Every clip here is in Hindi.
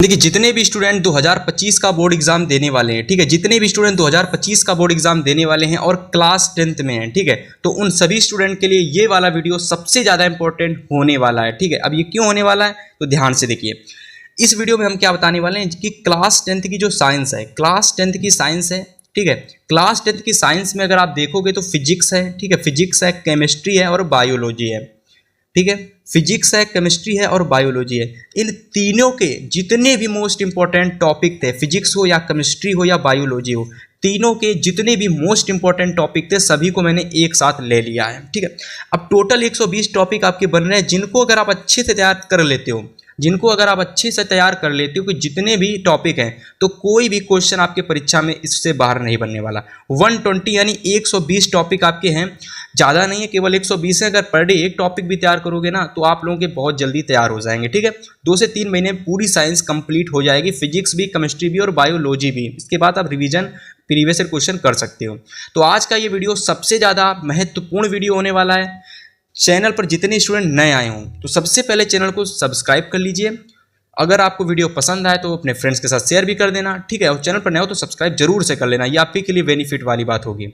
देखिए जितने भी स्टूडेंट 2025 का बोर्ड एग्जाम देने वाले हैं, ठीक है, जितने भी स्टूडेंट 2025 का बोर्ड एग्जाम देने वाले हैं और क्लास 10th में हैं, ठीक है, तो उन सभी स्टूडेंट के लिए ये वाला वीडियो सबसे ज़्यादा इंपॉर्टेंट होने वाला है। ठीक है, अब ये क्यों होने वाला है तो ध्यान से देखिए। इस वीडियो में हम क्या बताने वाले हैं कि क्लास 10th की जो साइंस है, क्लास 10th की साइंस है, ठीक है, क्लास 10th की साइंस में अगर आप देखोगे तो फिजिक्स है, ठीक है, फिजिक्स है, केमिस्ट्री है और बायोलॉजी है, ठीक है, फिजिक्स है, केमिस्ट्री है और बायोलॉजी है। इन तीनों के जितने भी मोस्ट इंपॉर्टेंट टॉपिक थे, फिजिक्स हो या केमिस्ट्री हो या बायोलॉजी हो, तीनों के जितने भी मोस्ट इंपॉर्टेंट टॉपिक थे सभी को मैंने एक साथ ले लिया है। ठीक है, अब टोटल 120 टॉपिक आपके बन रहे हैं, जिनको अगर आप अच्छे से तैयार कर लेते हो, जिनको अगर आप अच्छे से तैयार कर लेते हो कि जितने भी टॉपिक हैं तो कोई भी क्वेश्चन आपके परीक्षा में इससे बाहर नहीं बनने वाला। 120 यानी 120 टॉपिक आपके हैं, ज़्यादा नहीं है, केवल 120 है। अगर पर डे एक टॉपिक भी तैयार करोगे ना तो आप लोगों के बहुत जल्दी तैयार हो जाएंगे। ठीक है, 2 से 3 महीने में पूरी साइंस कंप्लीट हो जाएगी, फिजिक्स भी, केमिस्ट्री भी और बायोलॉजी भी। इसके बाद आप रिवीजन प्रीवियस ईयर क्वेश्चन कर सकते हो। तो आज का ये वीडियो सबसे ज़्यादा महत्वपूर्ण वीडियो होने वाला है। चैनल पर जितने स्टूडेंट नए आए हों तो सबसे पहले चैनल को सब्सक्राइब कर लीजिए। अगर आपको वीडियो पसंद आए तो अपने फ्रेंड्स के साथ शेयर भी कर देना। ठीक है, और चैनल पर नए हो तो सब्सक्राइब जरूर से कर लेना, ये आपके के लिए बेनिफिट वाली बात होगी।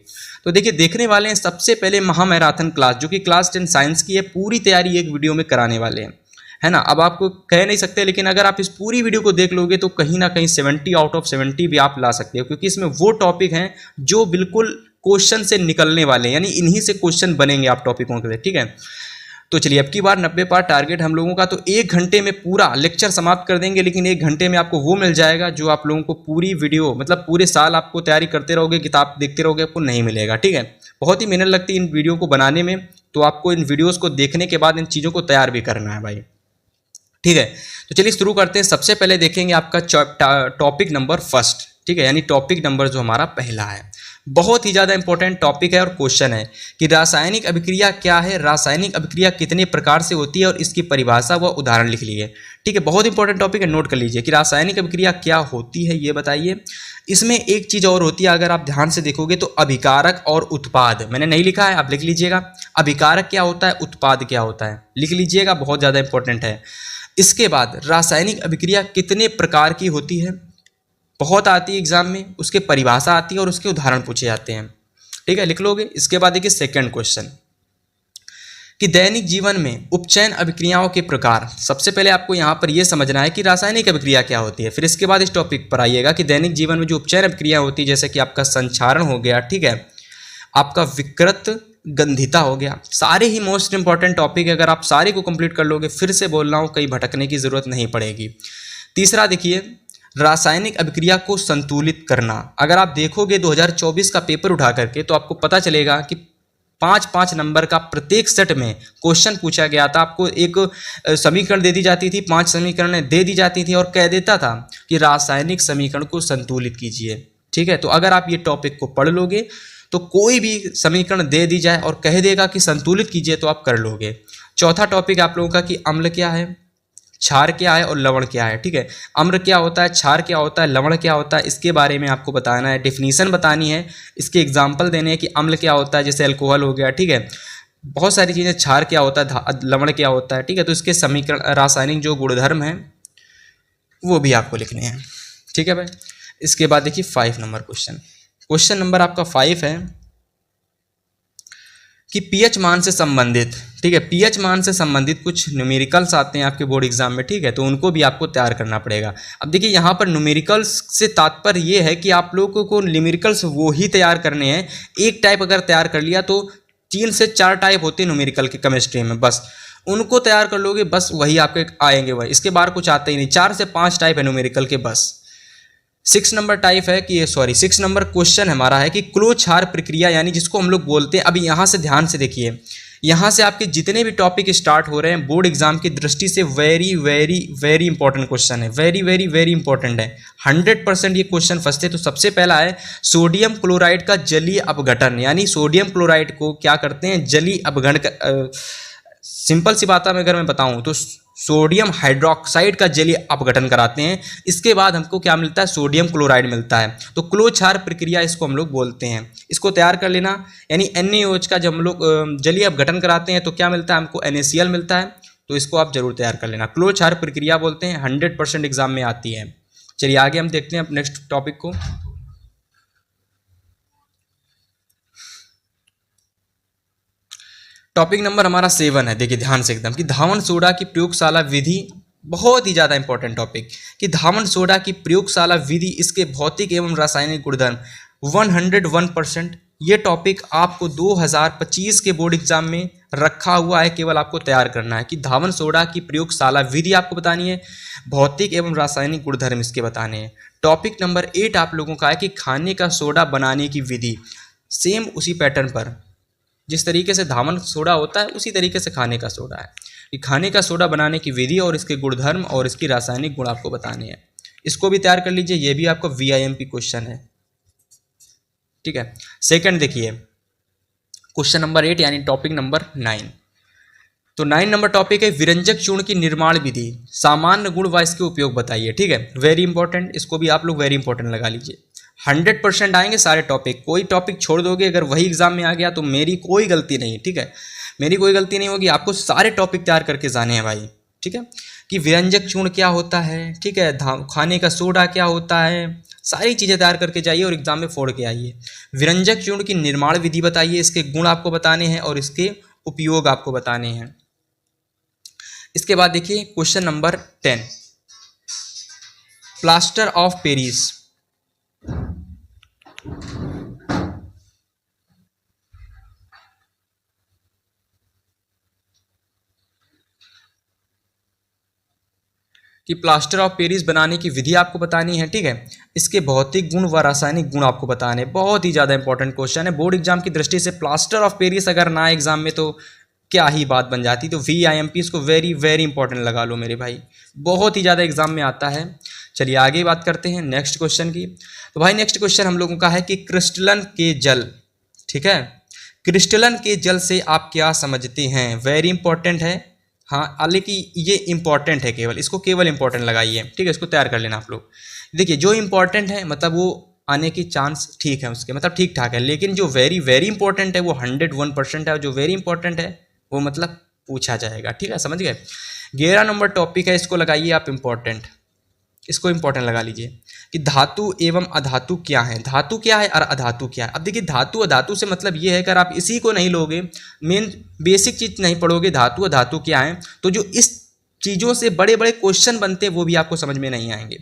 तो देखिए, देखने वाले हैं सबसे पहले महामैराथन क्लास, जो कि क्लास 10 साइंस की है। पूरी तैयारी एक वीडियो में कराने वाले हैं, है ना। अब आपको कह नहीं सकते, लेकिन अगर आप इस पूरी वीडियो को देख लोगे तो कहीं ना कहीं 70 आउट ऑफ 70 भी आप ला सकते हो, क्योंकि इसमें वो टॉपिक हैं जो बिल्कुल क्वेश्चन से निकलने वाले हैं, यानी इन्हीं से क्वेश्चन बनेंगे आप टॉपिकों के लिए। ठीक है, तो चलिए, अब की बार 90 पार टारगेट हम लोगों का, तो 1 घंटे में पूरा लेक्चर समाप्त कर देंगे, लेकिन 1 घंटे में आपको वो मिल जाएगा जो आप लोगों को पूरी वीडियो, मतलब पूरे साल आपको तैयारी करते रहोगे, किताब देखते रहोगे, आपको नहीं मिलेगा। ठीक है, बहुत ही मेहनत लगती है इन वीडियो को बनाने में, तो आपको इन वीडियोज़ को देखने के बाद इन चीज़ों को तैयार भी करना है भाई। ठीक है, तो चलिए शुरू करते हैं। सबसे पहले देखेंगे आपका टॉपिक नंबर फर्स्ट, ठीक है, यानी टॉपिक नंबर जो हमारा पहला है, बहुत ही ज़्यादा इंपॉर्टेंट टॉपिक है और क्वेश्चन है कि रासायनिक अभिक्रिया क्या है, रासायनिक अभिक्रिया कितने प्रकार से होती है और इसकी परिभाषा व उदाहरण लिख लीजिए। ठीक है, बहुत इंपॉर्टेंट टॉपिक है, नोट कर लीजिए कि रासायनिक अभिक्रिया क्या होती है ये बताइए। इसमें एक चीज़ और होती है, अगर आप ध्यान से देखोगे तो अभिकारक और उत्पाद, मैंने नहीं लिखा है, आप लिख लीजिएगा। अभिकारक क्या होता है, उत्पाद क्या होता है, लिख लीजिएगा, बहुत ज़्यादा इंपॉर्टेंट है। इसके बाद रासायनिक अभिक्रिया कितने प्रकार की होती है, बहुत आती है एग्जाम में, उसके परिभाषा आती है और उसके उदाहरण पूछे जाते हैं। ठीक है, लिख लोगे। इसके बाद देखिए सेकंड क्वेश्चन कि दैनिक जीवन में उपचयन अभिक्रियाओं के प्रकार। सबसे पहले आपको यहाँ पर यह समझना है कि रासायनिक अभिक्रिया क्या होती है, फिर इसके बाद इस टॉपिक पर आइएगा कि दैनिक जीवन में जो उपचयन अभिक्रिया होती है, जैसे कि आपका संचारण हो गया, ठीक है, आपका विकृत गंधिता हो गया, सारे ही मोस्ट इंपॉर्टेंट टॉपिक है। अगर आप सारे को कंप्लीट कर लोगे, फिर से बोल रहा हूँ, कहीं भटकने की जरूरत नहीं पड़ेगी। तीसरा देखिए, रासायनिक अभिक्रिया को संतुलित करना। अगर आप देखोगे 2024 का पेपर उठा करके तो आपको पता चलेगा कि 5-5 नंबर का प्रत्येक सेट में क्वेश्चन पूछा गया था। आपको एक समीकरण दे दी जाती थी, 5 समीकरण दे दी जाती थी और कह देता था कि रासायनिक समीकरण को संतुलित कीजिए। ठीक है, तो अगर आप ये टॉपिक को पढ़ लोगे तो कोई भी समीकरण दे दी जाए और कह देगा कि संतुलित कीजिए तो आप कर लोगे। चौथा टॉपिक आप लोगों का कि अम्ल क्या है, क्षार क्या है और लवण क्या है। ठीक है, अम्ल क्या होता है, क्षार क्या होता है, लवण क्या होता है, इसके बारे में आपको बताना है, डेफिनीशन बतानी है, इसके एग्जाम्पल देने हैं कि अम्ल क्या होता है, जैसे अल्कोहल हो गया। ठीक है, बहुत सारी चीज़ें, क्षार क्या होता है, लवण क्या होता है। ठीक है, तो इसके समीकरण, रासायनिक जो गुणधर्म हैं वो भी आपको लिखने हैं। ठीक है भाई, इसके बाद देखिए 5 नंबर क्वेश्चन नंबर आपका 5 है कि पीएच मान से संबंधित, ठीक है, पीएच मान से संबंधित कुछ न्यूमेरिकल्स आते हैं आपके बोर्ड एग्जाम में। ठीक है, तो उनको भी आपको तैयार करना पड़ेगा। अब देखिए, यहाँ पर न्यूमेरिकल्स से तात्पर्य ये है कि आप लोगों को न्यूमेरिकल्स वो ही तैयार करने हैं। एक टाइप अगर तैयार कर लिया तो 3 से 4 टाइप होते हैं न्यूमेरिकल के केमिस्ट्री में, बस उनको तैयार कर लोगे, बस वही आपके आएंगे, वही, इसके बाहर कुछ आता ही नहीं। 4 से 5 टाइप है न्यूमेरिकल के बस। 6 नंबर टाइप है कि 6 नंबर क्वेश्चन हमारा है कि क्लो क्षार प्रक्रिया, यानी जिसको हम लोग बोलते हैं। अभी यहाँ से ध्यान से देखिए, यहाँ से आपके जितने भी टॉपिक स्टार्ट हो रहे हैं बोर्ड एग्जाम की दृष्टि से very very very important question है, वेरी वेरी वेरी इंपॉर्टेंट है। 100% ये क्वेश्चन फंसते। तो सबसे पहला है सोडियम क्लोराइड का जलीय अपघटन, यानी सोडियम क्लोराइड को क्या करते हैं, जलीय अपघटन। सिंपल सी बात है, अगर मैं बताऊँ तो सोडियम हाइड्रोक्साइड का जलीय अपघटन कराते हैं। इसके बाद हमको क्या मिलता है, सोडियम क्लोराइड मिलता है। तो क्लो क्षार प्रक्रिया इसको हम लोग बोलते हैं। इसको तैयार कर लेना, यानी NaOH का जब हम लोग जलीय अपघटन कराते हैं तो क्या मिलता है, हमको NaCl मिलता है। तो इसको आप जरूर तैयार कर लेना। क्लो क्षार प्रक्रिया बोलते हैं, 100% एग्जाम में आती है। चलिए आगे हम देखते हैं अब नेक्स्ट टॉपिक को। टॉपिक नंबर हमारा 7 है, देखिए ध्यान से एकदम, कि धावन सोडा की प्रयोगशाला विधि, बहुत ही ज़्यादा इंपॉर्टेंट टॉपिक, कि धावन सोडा की प्रयोगशाला विधि, इसके भौतिक एवं रासायनिक गुणधर्म 101%। ये टॉपिक आपको 2025 के बोर्ड एग्जाम में रखा हुआ है, केवल आपको तैयार करना है कि धावन सोडा की प्रयोगशाला विधि आपको बतानी है, भौतिक एवं रासायनिक गुणधर्म इसके बताने हैं। टॉपिक नंबर 8 आप लोगों का है कि खाने का सोडा बनाने की विधि, सेम उसी पैटर्न पर, जिस तरीके से धावन सोडा होता है उसी तरीके से खाने का सोडा है, कि खाने का सोडा बनाने की विधि और इसके गुणधर्म और इसकी रासायनिक गुण आपको बताने हैं। इसको भी तैयार कर लीजिए, ये भी आपका VIMP क्वेश्चन है, ठीक है। सेकंड देखिए क्वेश्चन नंबर 8 यानी टॉपिक नंबर 9। तो 9 नंबर टॉपिक है विरंजक चूर्ण की निर्माण विधि, सामान्य गुण व इसके उपयोग बताइए, ठीक है। वेरी इंपॉर्टेंट, इसको भी आप लोग वेरी इंपॉर्टेंट लगा लीजिए। 100% आएंगे सारे टॉपिक, कोई टॉपिक छोड़ दोगे अगर वही एग्जाम में आ गया तो मेरी कोई गलती नहीं, ठीक है, मेरी कोई गलती नहीं होगी, आपको सारे टॉपिक तैयार करके जाने हैं भाई, ठीक है। कि विरंजक चूर्ण क्या होता है, ठीक है, खाने का सोडा क्या होता है, सारी चीज़ें तैयार करके जाइए और एग्जाम में फोड़ के आइए। विरंजक चूर्ण की निर्माण विधि बताइए, इसके गुण आपको बताने हैं और इसके उपयोग आपको बताने हैं। इसके बाद देखिए question number 10, plaster of Paris. कि प्लास्टर ऑफ पेरिस बनाने की विधि आपको बतानी है, ठीक है। इसके भौतिक गुण व रासायनिक गुण आपको बताने, बहुत ही ज़्यादा इंपॉर्टेंट क्वेश्चन है। बोर्ड एग्जाम की दृष्टि से प्लास्टर ऑफ पेरिस अगर ना एग्जाम में तो क्या ही बात बन जाती। तो VIMP इसको वेरी वेरी इंपॉर्टेंट लगा लो मेरे भाई, बहुत ही ज़्यादा एग्जाम में आता है। चलिए आगे बात करते हैं नेक्स्ट क्वेश्चन की। तो भाई नेक्स्ट क्वेश्चन हम लोगों का है कि क्रिस्टलन के जल, ठीक है, क्रिस्टलन के जल से आप क्या समझते हैं, वेरी इंपॉर्टेंट है। हाँ, हालांकि ये इंपॉर्टेंट है, केवल इसको केवल इंपॉर्टेंट लगाइए, ठीक है, इसको तैयार कर लेना आप लोग। देखिए जो इंपॉर्टेंट है मतलब वो आने की चांस ठीक है उसके, मतलब ठीक ठाक है, लेकिन जो वेरी वेरी इंपॉर्टेंट है वो 101% है, और जो वेरी इंपॉर्टेंट है वो मतलब पूछा जाएगा, ठीक है, समझ गए। 11 नंबर टॉपिक है, इसको लगाइए आप इंपॉर्टेंट, इसको इंपॉर्टेंट लगा लीजिए कि धातु एवं अधातु क्या है, धातु क्या है और अधातु क्या है। अब देखिए धातु अधातु से मतलब ये है, अगर आप इसी को नहीं लोगे, मेन बेसिक चीज नहीं पढ़ोगे धातु अधातु क्या है, तो जो इस चीज़ों से बड़े बड़े क्वेश्चन बनते हैं वो भी आपको समझ में नहीं आएंगे।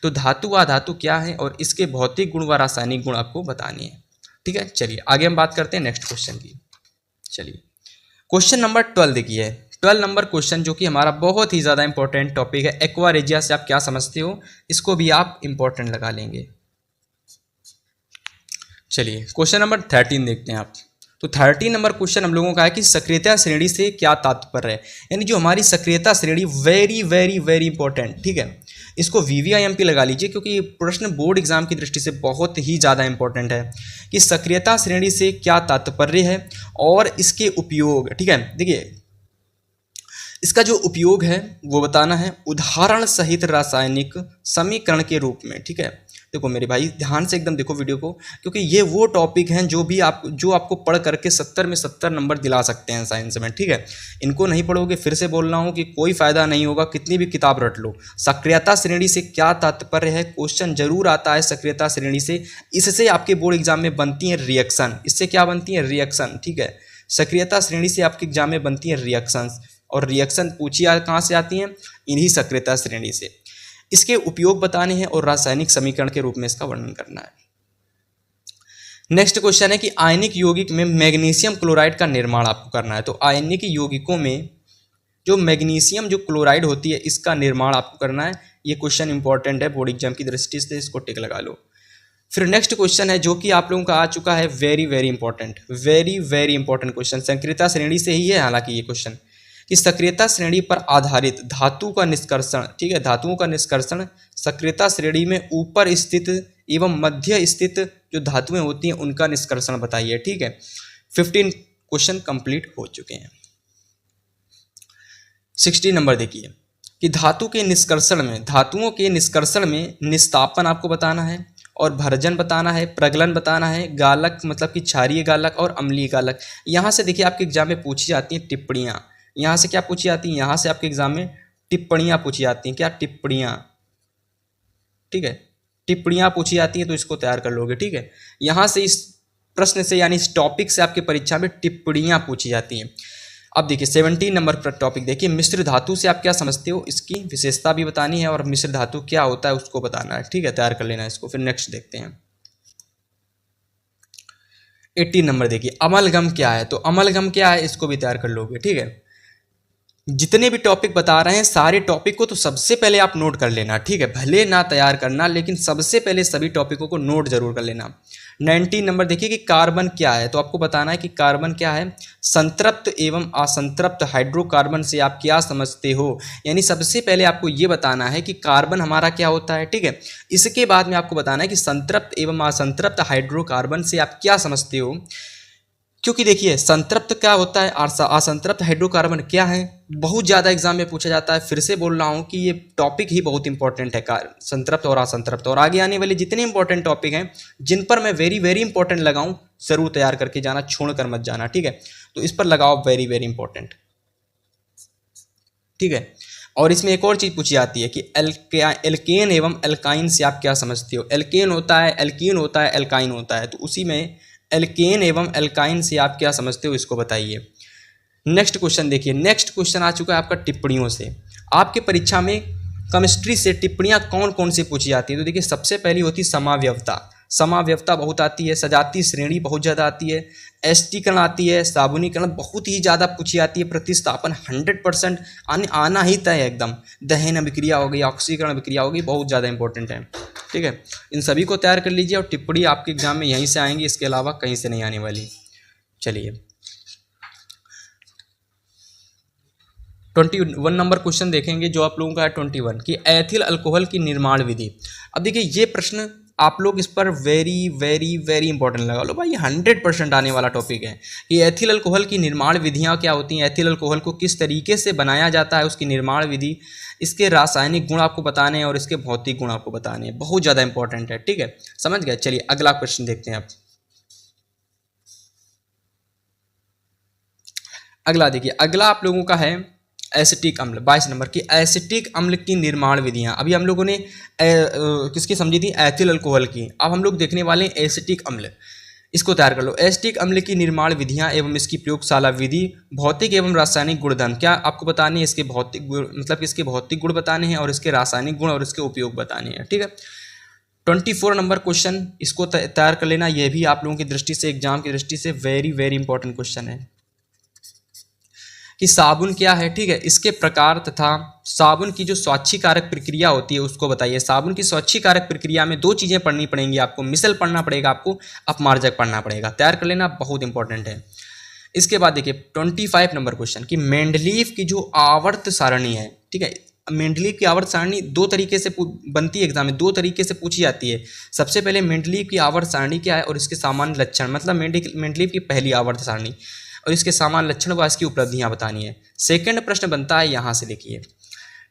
तो धातु व अधातु क्या है और इसके भौतिक गुण व रासायनिक गुण आपको बतानी है, ठीक है। चलिए आगे हम बात करते हैं नेक्स्ट क्वेश्चन की। चलिए क्वेश्चन नंबर 12 देखिए, 12 नंबर क्वेश्चन जो कि हमारा बहुत ही ज़्यादा इंपॉर्टेंट टॉपिक है, एक्वा रेजिया से आप क्या समझते हो, इसको भी आप इंपॉर्टेंट लगा लेंगे। चलिए क्वेश्चन नंबर 13 देखते हैं आप। तो 13 नंबर क्वेश्चन हम लोगों का है कि सक्रियता श्रेणी से क्या तात्पर्य है, यानी जो हमारी सक्रियता श्रेणी, वेरी वेरी वेरी इंपॉर्टेंट, ठीक है, इसको VVIMP लगा लीजिए क्योंकि ये प्रश्न बोर्ड एग्जाम की दृष्टि से बहुत ही ज़्यादा इंपॉर्टेंट है कि सक्रियता श्रेणी से क्या तात्पर्य है और इसके उपयोग, ठीक है। देखिए इसका जो उपयोग है वो बताना है उदाहरण सहित रासायनिक समीकरण के रूप में, ठीक है। देखो मेरे भाई ध्यान से एकदम देखो वीडियो को, क्योंकि ये वो टॉपिक हैं जो आपको पढ़ करके 70 में 70 नंबर दिला सकते हैं साइंस में, ठीक है। इनको नहीं पढ़ोगे, फिर से बोल रहा हूँ कि कोई फायदा नहीं होगा, कितनी भी किताब रट लो। सक्रियता श्रेणी से क्या तात्पर्य है, क्वेश्चन जरूर आता है सक्रियता श्रेणी से, इससे आपके बोर्ड एग्जाम में बनती है रिएक्शन, इससे क्या बनती है रिएक्शन, ठीक है। सक्रियता श्रेणी से आपके एग्जाम में बनती है रिएक्शंस, और रिएक्शन पूछिए कहाँ से आती हैं, इन्हीं सक्रियता श्रेणी से। इसके उपयोग बताने हैं और रासायनिक समीकरण के रूप में इसका वर्णन करना है। नेक्स्ट क्वेश्चन है कि आयनिक यौगिक में मैग्नीशियम क्लोराइड का निर्माण आपको करना है। तो आयनिक यौगिकों में जो मैग्नीशियम जो क्लोराइड होती है इसका निर्माण आपको करना है। ये क्वेश्चन इंपॉर्टेंट है बोर्ड एग्जाम की दृष्टि से, इसको टिक लगा लो। फिर नेक्स्ट क्वेश्चन है जो कि आप लोगों का आ चुका है, very very important, very very important question, सक्रियता श्रेणी से ही है हालांकि ये क्वेश्चन, कि सक्रियता श्रेणी पर आधारित धातु का निष्कर्षण, ठीक है, धातुओं का निष्कर्षण सक्रियता श्रेणी में ऊपर स्थित एवं मध्य स्थित जो धातुएं होती हैं उनका निष्कर्षण बताइए, ठीक है। 15 क्वेश्चन कंप्लीट हो चुके हैं। 60 नंबर देखिए कि धातु के निष्कर्षण में, धातुओं के निष्कर्षण में निस्तापन आपको बताना है और भर्जन बताना है, प्रगलन बताना है, गालक मतलब कि क्षारीय गालक और अम्लीय गालक। यहाँ से देखिए आपके एग्जाम में पूछी जाती हैं टिप्पणियाँ, यहाँ से क्या पूछी जाती है, यहाँ से आपके एग्जाम में टिप्पणियाँ पूछी जाती हैं। क्या? टिप्पणियाँ। ठीक है, टिप्पणियाँ पूछी जाती हैं, तो इसको तैयार कर लोगे। ठीक है, यहाँ से इस प्रश्न से यानी इस टॉपिक से आपकी परीक्षा में टिप्पणियाँ पूछी जाती हैं। अब देखिए 17 नंबर पर टॉपिक देखिए, मिश्र धातु से आप क्या समझते हो, इसकी विशेषता भी बतानी है और मिश्र धातु क्या होता है उसको बताना है। ठीक है, तैयार कर लेना इसको। फिर नेक्स्ट देखते हैं 18 नंबर देखिए, अमलगम क्या है, तो अमलगम क्या है इसको भी तैयार कर लोगे। ठीक है, जितने भी टॉपिक बता रहे हैं सारे टॉपिक को तो सबसे पहले आप नोट कर लेना। ठीक है, भले ना तैयार करना, लेकिन सबसे पहले सभी टॉपिकों को नोट जरूर कर लेना। 19 नंबर देखिए कि कार्बन क्या है, तो आपको बताना है कि कार्बन क्या है। संतृप्त एवं असंतृप्त हाइड्रोकार्बन से आप क्या समझते हो, यानी सबसे पहले आपको ये बताना है कि कार्बन हमारा क्या होता है। ठीक है, इसके बाद में आपको बताना है कि संतृप्त एवं असंतृप्त हाइड्रोकार्बन से आप क्या समझते हो। क्योंकि देखिए संतृप्त क्या होता है और असंतृप्त हाइड्रोकार्बन क्या है, बहुत ज़्यादा एग्जाम में पूछा जाता है। फिर से बोल रहा हूँ कि ये टॉपिक ही बहुत इंपॉर्टेंट है, संतृप्त और असंतृप्त। और आगे आने वाले जितने इंपॉर्टेंट टॉपिक हैं जिन पर मैं वेरी वेरी इंपॉर्टेंट लगाऊं, जरूर तैयार करके जाना, छोड़ कर मत जाना। ठीक है, तो इस पर लगाओ वेरी वेरी इंपॉर्टेंट। ठीक है, और इसमें एक और चीज़ पूछी जाती है कि एल्केन एवं एल्काइन से आप क्या समझते हो। एल्केन होता है, एल्कीन होता है, एल्काइन होता है, तो उसी में एल्केन एवं एल्काइन से आप क्या समझते हो इसको बताइए। नेक्स्ट क्वेश्चन देखिए, नेक्स्ट क्वेश्चन आ चुका है आपका टिप्पणियों से। आपके परीक्षा में केमिस्ट्री से टिप्पणियाँ कौन कौन सी पूछी जाती है, तो देखिए सबसे पहली होती है समाव्यवता। समाव्यवता बहुत आती है, सजातीय श्रेणी बहुत ज़्यादा आती है, एस्टीकरण आती है, साबुनीकरण बहुत ही ज़्यादा पूछी जाती है, प्रतिस्थापन 100% आना ही तय है एकदम। दहन अभिक्रिया हो गई, ऑक्सीकरण अभिक्रिया हो गई, बहुत ज़्यादा इंपॉर्टेंट है। ठीक है, इन सभी को तैयार कर लीजिए और टिप्पणी आपके एग्जाम में यहीं से आएंगी, इसके अलावा कहीं से नहीं आने वाली। चलिए 21 नंबर क्वेश्चन देखेंगे जो आप लोगों का है 21 कि एथिल अल्कोहल की निर्माण विधि। अब देखिए ये प्रश्न आप लोग इस पर वेरी वेरी वेरी इंपॉर्टेंट लगा लो भाई, 100% आने वाला टॉपिक है कि एथिल अल्कोहल की निर्माण विधियाँ क्या होती हैं, एथिल अल्कोहल को किस तरीके से बनाया जाता है, उसकी निर्माण विधि, इसके रासायनिक गुण आपको बताने हैं और इसके भौतिक गुण आपको बताने हैं, बहुत ज़्यादा इंपॉर्टेंट है। ठीक है, समझ गए। चलिए अगला क्वेश्चन देखते हैं आप। अगला देखिए, अगला आप लोगों का है एसिटिक अम्ल। 22 नंबर की एसिटिक अम्ल की निर्माण विधियां। अभी हम लोगों ने किसकी समझी थी, एथिल अल्कोहल की। अब हम लोग देखने वाले हैं एसिटिक अम्ल, इसको तैयार कर लो। एसिटिक अम्ल की निर्माण विधियां एवं इसकी प्रयोगशाला विधि, भौतिक एवं रासायनिक गुणधर्म क्या आपको बताने हैं, इसके भौतिक गुण मतलब इसके भौतिक गुण बताने हैं और इसके रासायनिक गुण और इसके उपयोग बताने हैं। ठीक है, 24 नंबर क्वेश्चन, इसको तैयार कर लेना, यह भी आप लोगों की दृष्टि से, एग्जाम की दृष्टि से वेरी वेरी इंपॉर्टेंट क्वेश्चन है कि साबुन क्या है। ठीक है, इसके प्रकार तथा साबुन की जो स्वाच्छीकारक प्रक्रिया होती है उसको बताइए। साबुन की स्वाच्छीकारक प्रक्रिया में दो चीज़ें पढ़नी पड़ेंगी आपको, मिसल पढ़ना पड़ेगा आपको, अपमार्जक पढ़ना पड़ेगा, तैयार कर लेना, बहुत इंपॉर्टेंट है। इसके बाद देखिए 25 नंबर क्वेश्चन कि मेंडलीव की जो आवर्त सारणी है। ठीक है, मेंडलीव की आवर्त सारणी दो तरीके से बनती है, एग्जाम में दो तरीके से पूछी जाती है। सबसे पहले मेंडलीव की आवर्त सारणी क्या है और इसके सामान्य लक्षण, मतलब मेंडलीव की पहली आवर्त सारणी और इसके सामान्य लक्षण व इसकी उपलब्धियां बतानी है। सेकंड प्रश्न बनता है, यहाँ से देखिए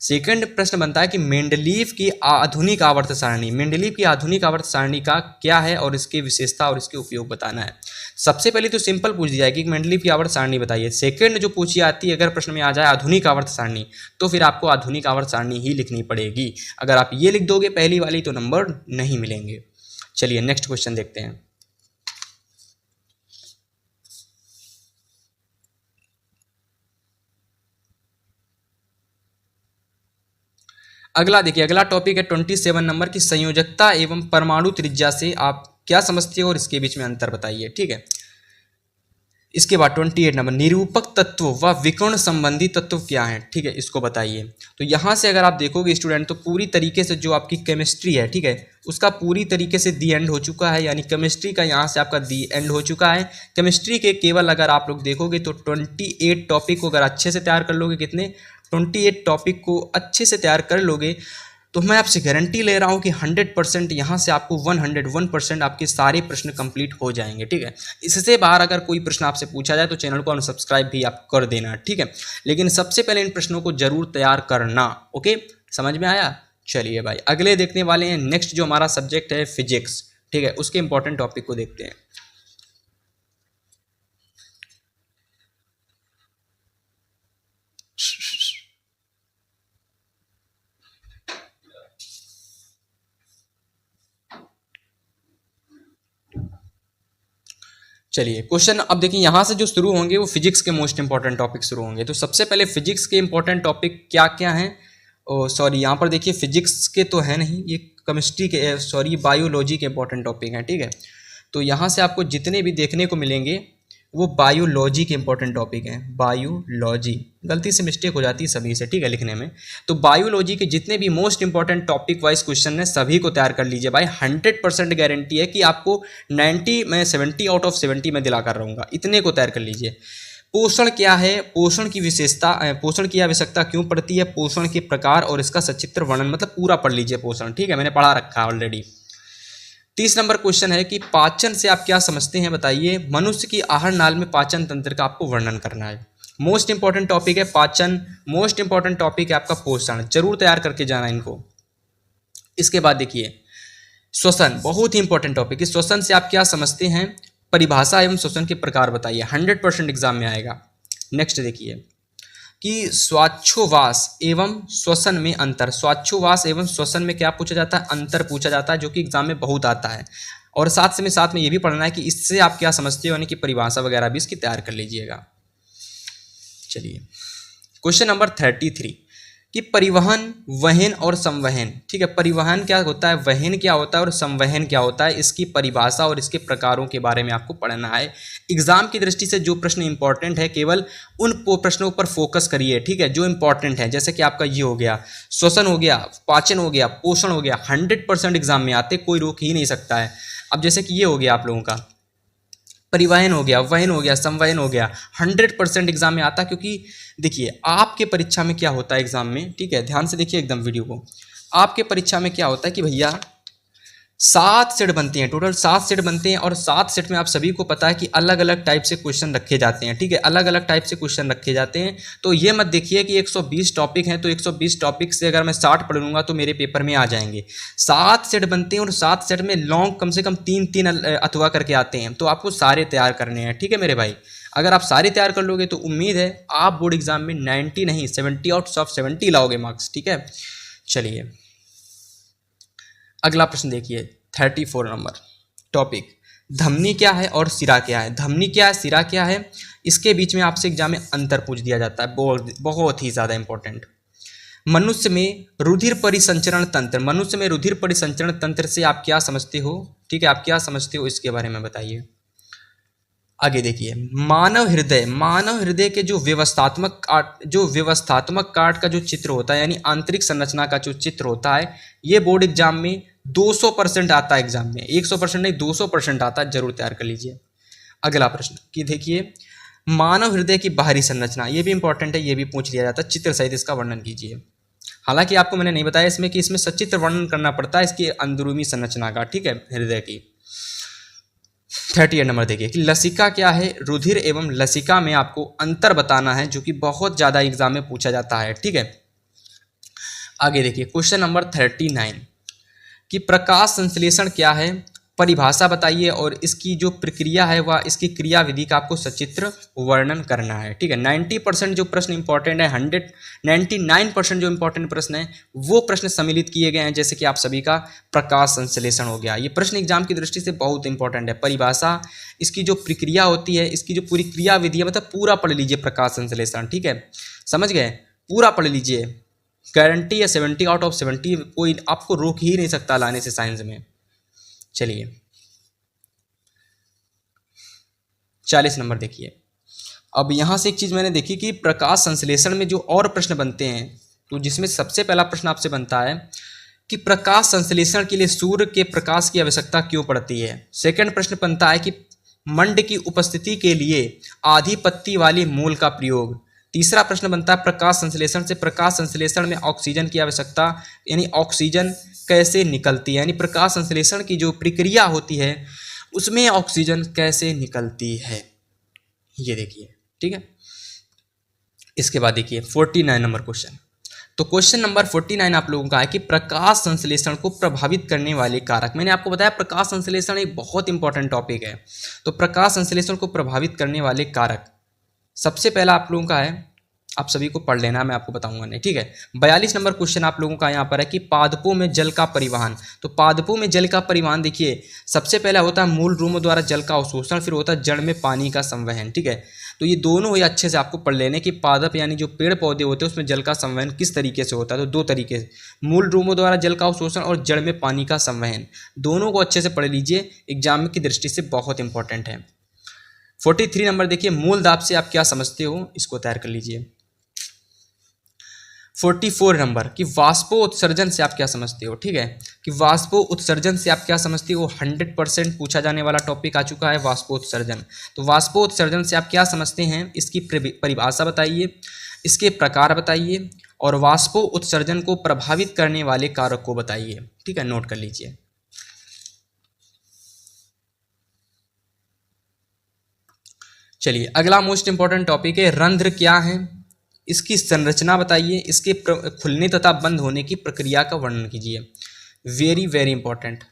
सेकंड प्रश्न बनता है कि मेंडलीव की आधुनिक आवर्त सारणी, मेंडलीव की आधुनिक आवर्त सारणी का क्या है और इसकी विशेषता और इसके उपयोग बताना है। सबसे पहले तो सिंपल पूछ दिया जाएगी कि मेंडलीव की आवर्त सारणी बताइए। सेकंड जो पूछी आती है अगर प्रश्न में आ जाए आधुनिक आवर्त सारणी, तो फिर आपको आधुनिक आवर्त सारणी ही लिखनी पड़ेगी। अगर आप ये लिख दोगे पहली वाली तो नंबर नहीं मिलेंगे। चलिए नेक्स्ट क्वेश्चन देखते हैं। अगला देखिए, अगला टॉपिक है 27 नंबर की संयोजकता एवं परमाणु त्रिज्या से आप क्या समझते हो और इसके बीच में अंतर बताइए। ठीक है, इसके बाद 28 नंबर निरूपक तत्व व विकर्ण संबंधी तत्व क्या है। ठीक है, इसको बताइए। तो यहाँ से अगर आप देखोगे स्टूडेंट तो पूरी तरीके से जो आपकी केमिस्ट्री है, ठीक है, उसका पूरी तरीके से दी एंड हो चुका है, यानी केमिस्ट्री का यहाँ से आपका दी एंड हो चुका है। केमिस्ट्री के केवल अगर आप लोग देखोगे तो 28 टॉपिक को अगर अच्छे से तैयार कर लोगे, कितने 28 टॉपिक को अच्छे से तैयार कर लोगे तो मैं आपसे गारंटी ले रहा हूँ कि 100% यहाँ से आपको 101% आपके सारे प्रश्न कंप्लीट हो जाएंगे। ठीक है, इससे बाहर अगर कोई प्रश्न आपसे पूछा जाए तो चैनल को अनसब्सक्राइब भी आप कर देना। ठीक है, लेकिन सबसे पहले इन प्रश्नों को जरूर तैयार करना। ओके, समझ में आया। चलिए भाई अगले देखने वाले हैं, नेक्स्ट जो हमारा सब्जेक्ट है फिजिक्स। ठीक है, उसके इंपॉर्टेंट टॉपिक को देखते हैं। चलिए क्वेश्चन अब देखिए, यहाँ से जो शुरू होंगे वो फिजिक्स के मोस्ट इंपॉर्टेंट टॉपिक शुरू होंगे। तो सबसे पहले फिजिक्स के इंपॉर्टेंट टॉपिक क्या क्या हैं? सॉरी, यहाँ पर देखिए फिजिक्स के तो है नहीं, ये केमिस्ट्री के, सॉरी बायोलॉजी के इंपॉर्टेंट टॉपिक हैं, ठीक है। तो यहाँ से आपको जितने भी देखने को मिलेंगे वो बायोलॉजी के इंपॉर्टेंट टॉपिक हैं। बायोलॉजी, गलती से मिस्टेक हो जाती है सभी से, ठीक है, लिखने में। तो बायोलॉजी के जितने भी most important topic wise question है सभी को तैयार कर लीजिए भाई। 100% गारंटी है कि आपको 90 में 70 आउट ऑफ 70 में दिला कर रहूँगा, इतने को तैयार कर लीजिए। पोषण क्या है, पोषण की विशेषता, पोषण की आवश्यकता क्यों पड़ती है, पोषण के प्रकार और इसका सचित्र वर्णन, मतलब पूरा पढ़ लीजिए पोषण, ठीक है, मैंने पढ़ा रखा है ऑलरेडी। 30 नंबर क्वेश्चन है कि पाचन से आप क्या समझते हैं बताइए। मनुष्य की आहार नाल में पाचन तंत्र का आपको वर्णन करना है। मोस्ट इंपॉर्टेंट टॉपिक है पाचन, मोस्ट इंपॉर्टेंट टॉपिक है आपका पोषण, जरूर तैयार करके जाना इनको। इसके बाद देखिए श्वसन, बहुत ही इंपॉर्टेंट टॉपिक है। श्वसन से आप क्या समझते हैं, परिभाषा एवं श्वसन के प्रकार बताइए, 100% एग्जाम में आएगा। नेक्स्ट देखिए कि श्वासोच्छ्वास एवं श्वसन में अंतर, श्वासोच्छ्वास एवं श्वसन में क्या पूछा जाता है, अंतर पूछा जाता है, जो कि एग्जाम में बहुत आता है। और साथ में ये भी पढ़ना है कि इससे आप क्या समझते हो, यानी कि परिभाषा वगैरह भी इसकी तैयार कर लीजिएगा। चलिए क्वेश्चन नंबर 33 कि परिवहन, वहन और संवहन, ठीक है, परिवहन क्या होता है, वहन क्या होता है और संवहन क्या होता है, इसकी परिभाषा और इसके प्रकारों के बारे में आपको पढ़ना है। एग्जाम की दृष्टि से जो प्रश्न इंपॉर्टेंट है केवल उन प्रश्नों पर फोकस करिए, ठीक है, जो इंपॉर्टेंट है। जैसे कि आपका ये हो गया, श्वसन हो गया, पाचन हो गया, पोषण हो गया, 100% एग्जाम में आते, कोई रोक ही नहीं सकता है। अब जैसे कि ये हो गया आप लोगों का परिवहन हो गया, वहन हो गया, संवहन हो गया, 100% एग्जाम में आता। क्योंकि देखिए आपके परीक्षा में क्या होता है एग्जाम में, ठीक है, ध्यान से देखिए एकदम वीडियो को। आपके परीक्षा में क्या होता है कि भैया 7 सेट बनते हैं, टोटल 7 सेट बनते हैं, और 7 सेट में आप सभी को पता है कि अलग अलग टाइप से क्वेश्चन रखे जाते हैं, ठीक है, अलग अलग टाइप से क्वेश्चन रखे जाते हैं। तो ये मत देखिए कि 120 टॉपिक हैं तो 120 टॉपिक से अगर मैं 60 पढ़ लूँगा तो मेरे पेपर में आ जाएंगे। 7 सेट बनते हैं और 7 सेट में लॉन्ग कम से कम 3-3 अथवा करके आते हैं, तो आपको सारे तैयार करने हैं, ठीक है मेरे भाई। अगर आप सारे तैयार कर लोगे तो उम्मीद है आप बोर्ड एग्जाम में 90 नहीं 70 आउट ऑफ 70 लाओगे मार्क्स, ठीक है। चलिए अगला प्रश्न देखिए 34 नंबर टॉपिक, धमनी क्या है और सिरा क्या है। धमनी क्या है, सिरा क्या है, इसके बीच में आपसे एग्जाम में अंतर पूछ दिया जाता है, बहुत ही ज़्यादा इंपॉर्टेंट। मनुष्य में रुधिर परिसंचरण तंत्र, मनुष्य में रुधिर परिसंचरण तंत्र से आप क्या समझते हो, ठीक है, आप क्या समझते हो इसके बारे में बताइए। आगे देखिए मानव हृदय, मानव हृदय के जो व्यवस्थात्मक काट का जो चित्र होता है, यानी आंतरिक संरचना का जो चित्र होता है, ये बोर्ड एग्जाम में 200% आता है, एग्जाम में 100% नहीं 200% आता है, जरूर तैयार कर लीजिए। अगला प्रश्न कि देखिए मानव हृदय की बाहरी संरचना, ये भी इंपॉर्टेंट है, ये भी पूछ लिया जाता है, चित्र सहित इसका वर्णन कीजिए। हालांकि आपको मैंने नहीं बताया इसमें कि इसमें सचित्र वर्णन करना पड़ता है इसकी अंदरूनी संरचना का, ठीक है, हृदय की। 38 नंबर देखिए कि लसिका क्या है, रुधिर एवं लसिका में आपको अंतर बताना है, जो कि बहुत ज़्यादा एग्जाम में पूछा जाता है, ठीक है। आगे देखिए क्वेश्चन नंबर 39 कि प्रकाश संश्लेषण क्या है, परिभाषा बताइए और इसकी जो प्रक्रिया है वह इसकी क्रिया विधि का आपको सचित्र वर्णन करना है, ठीक है। 90% जो प्रश्न इंपॉर्टेंट है, 99% जो इंपॉर्टेंट प्रश्न है वो प्रश्न सम्मिलित किए गए हैं। जैसे कि आप सभी का प्रकाश संश्लेषण हो गया, ये प्रश्न एग्जाम की दृष्टि से बहुत इंपॉर्टेंट है। परिभाषा, इसकी जो प्रक्रिया होती है, इसकी जो पूरी क्रिया विधि है, मतलब पूरा पढ़ लीजिए प्रकाश संश्लेषण, ठीक है, समझ गए, पूरा पढ़ लीजिए। गारंटी है 70 आउट ऑफ 70, कोई आपको रोक ही नहीं सकता लाने से साइंस में। चलिए 40 नंबर देखिए। अब यहाँ से एक चीज़ मैंने देखी कि प्रकाश संश्लेषण में जो और प्रश्न बनते हैं, तो जिसमें सबसे पहला प्रश्न आपसे बनता है कि प्रकाश संश्लेषण के लिए सूर्य के प्रकाश की आवश्यकता क्यों पड़ती है। सेकंड प्रश्न बनता है कि मंड की उपस्थिति के लिए आधी पत्ती वाली मूल का प्रयोग। तीसरा प्रश्न बनता है प्रकाश संश्लेषण से प्रकाश संश्लेषण में ऑक्सीजन की आवश्यकता, यानी ऑक्सीजन कैसे निकलती है, यानी प्रकाश संश्लेषण की जो प्रक्रिया होती है उसमें ऑक्सीजन कैसे निकलती है, ये देखिए, ठीक है। इसके बाद देखिए 49 नंबर क्वेश्चन। तो क्वेश्चन नंबर 49 आप लोगों का है कि प्रकाश संश्लेषण को प्रभावित करने वाले कारक। मैंने आपको बताया प्रकाश संश्लेषण एक बहुत इंपॉर्टेंट टॉपिक है, तो प्रकाश संश्लेषण को प्रभावित करने वाले कारक सबसे पहला आप लोगों का है आप सभी को पढ़ लेना है, मैं आपको बताऊंगा नहीं, ठीक है। 42 नंबर क्वेश्चन आप लोगों का यहाँ पर है कि पादपों में जल का परिवहन। तो पादपों में जल का परिवहन देखिए, सबसे पहला होता है मूल रूपों द्वारा जल का अवशोषण, फिर होता है जड़ में पानी का संवहन, ठीक है। तो ये दोनों ही अच्छे से आपको पढ़ लेने कि पादप यानी जो पेड़ पौधे होते हैं उसमें जल का संवहन किस तरीके से होता है। तो दो तरीके से, मूल रूपों द्वारा जल का अवशोषण और जड़ में पानी का संवहन, दोनों को अच्छे से पढ़ लीजिए, एग्जाम की दृष्टि से बहुत इंपॉर्टेंट है। 43 नंबर देखिए, मूल दाब से आप क्या समझते हो, इसको तैयार कर लीजिए। 44 नंबर कि वाष्पोत्सर्जन से आप क्या समझते हो, ठीक है, कि वाष्पोत्सर्जन से आप क्या समझते हो, 100% पूछा जाने वाला टॉपिक आ चुका है वाष्पोत्सर्जन। तो वाष्पोत्सर्जन से आप क्या समझते हैं, इसकी परिभाषा बताइए, इसके प्रकार बताइए, और वाष्पोत्सर्जन को प्रभावित करने वाले कारक को बताइए, ठीक है, नोट कर लीजिए। चलिए अगला मोस्ट इंपॉर्टेंट टॉपिक है रंध्र क्या है, इसकी संरचना बताइए, इसके खुलने तथा बंद होने की प्रक्रिया का वर्णन कीजिए। Very very important.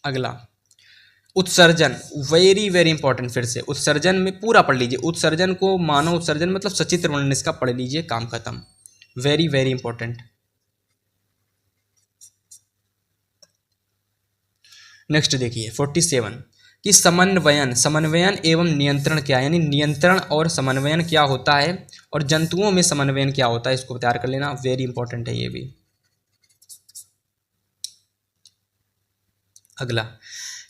अगला उत्सर्जन, वेरी वेरी इंपॉर्टेंट। फिर से उत्सर्जन में पूरा पढ़ लीजिए, उत्सर्जन को मानव उत्सर्जन मतलब सचित्र वर्णन इसका पढ़ लीजिए, काम खत्म। Very very important. नेक्स्ट देखिए 47 कि समन्वयन एवं नियंत्रण क्या है, यानी नियंत्रण और समन्वयन क्या होता है, और जंतुओं में समन्वयन क्या होता है, इसको तैयार कर लेना, वेरी इंपॉर्टेंट है ये भी। अगला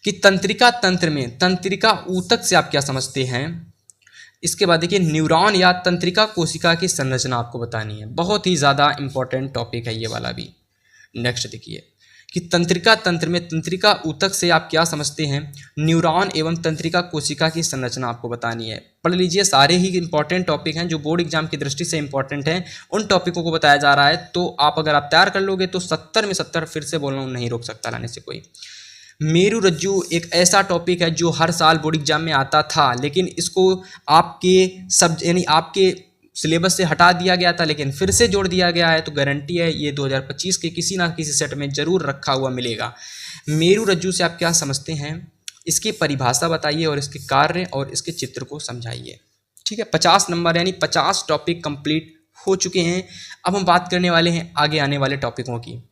कि तंत्रिका तंत्र में तंत्रिका ऊतक से आप क्या समझते हैं। इसके बाद देखिए न्यूरॉन या तंत्रिका कोशिका की संरचना आपको बतानी है, बहुत ही ज़्यादा इंपॉर्टेंट टॉपिक है ये वाला भी। नेक्स्ट देखिए कि तंत्रिका तंत्र में तंत्रिका ऊतक से आप क्या समझते हैं, न्यूरॉन एवं तंत्रिका कोशिका की संरचना आपको बतानी है। पढ़ लीजिए, सारे ही इंपॉर्टेंट टॉपिक हैं जो बोर्ड एग्जाम की दृष्टि से इंपॉर्टेंट हैं, उन टॉपिकों को बताया जा रहा है। तो आप अगर आप तैयार कर लोगे तो 70 में 70 फिर से बोल रहा हूँ, नहीं रोक सकता लाने से कोई। मेरू रज्जु एक ऐसा टॉपिक है जो हर साल बोर्ड एग्जाम में आता था, लेकिन इसको आपके यानी आपके सिलेबस से हटा दिया गया था, लेकिन फिर से जोड़ दिया गया है। तो गारंटी है ये 2025 के किसी ना किसी सेट में जरूर रखा हुआ मिलेगा। मेरू रज्जु से आप क्या समझते हैं, इसकी परिभाषा बताइए और इसके कार्य और इसके चित्र को समझाइए, ठीक है। 50 नंबर यानी 50 टॉपिक कंप्लीट हो चुके हैं। अब हम बात करने वाले हैं आगे आने वाले टॉपिकों की।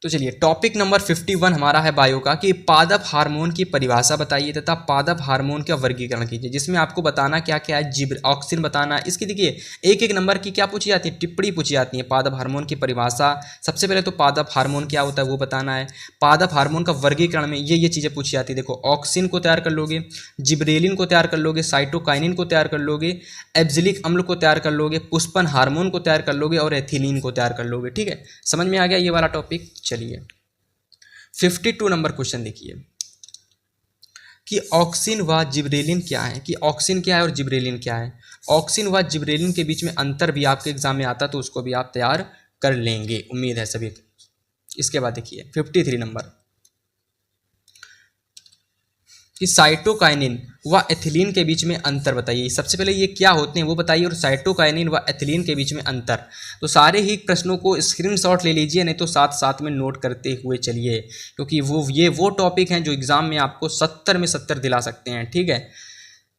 तो चलिए टॉपिक नंबर 51 हमारा है बायो का कि पादप हार्मोन की परिभाषा बताइए तथा पादप हार्मोन का वर्गीकरण कीजिए, जिसमें आपको बताना क्या क्या है, ऑक्सिन बताना। इसकी देखिए एक एक नंबर की क्या पूछी जाती है, टिप्पणी पूछी जाती है। पादप हार्मोन की परिभाषा, सबसे पहले तो पादप हार्मोन क्या होता है वो बताना है। पादप हार्मोन का वर्गीकरण में ये चीज़ें पूछी जाती है। देखो ऑक्सिन को तैयार कर लोगे, जिब्रेलिन को तैयार कर लोगे, साइटोकाइनिन को तैयार कर लोगे, एब्जिलिक अम्ल को तैयार कर लोगे, पुष्पन हार्मोन को तैयार कर लोगे और एथिलीन को तैयार कर लोगे, ठीक है। समझ में आ गया ये वाला टॉपिक। चलिए 52 नंबर क्वेश्चन देखिए कि ऑक्सिन व जिब्रेलिन क्या है, कि ऑक्सिन क्या है और जिब्रेलिन क्या है। ऑक्सिन व जिब्रेलिन के बीच में अंतर भी आपके एग्जाम में आता तो उसको भी आप तैयार कर लेंगे, उम्मीद है सभी। इसके बाद देखिए 53 नंबर कि साइटोकाइनिन व एथिलीन के बीच में अंतर बताइए। सबसे पहले ये क्या होते हैं वो बताइए, और साइटोकाइनिन व एथिलीन के बीच में अंतर। तो सारे ही प्रश्नों को स्क्रीनशॉट ले लीजिए, नहीं तो साथ साथ में नोट करते हुए चलिए, क्योंकि वो टॉपिक हैं जो एग्जाम में आपको 70 में 70 दिला सकते हैं, ठीक है।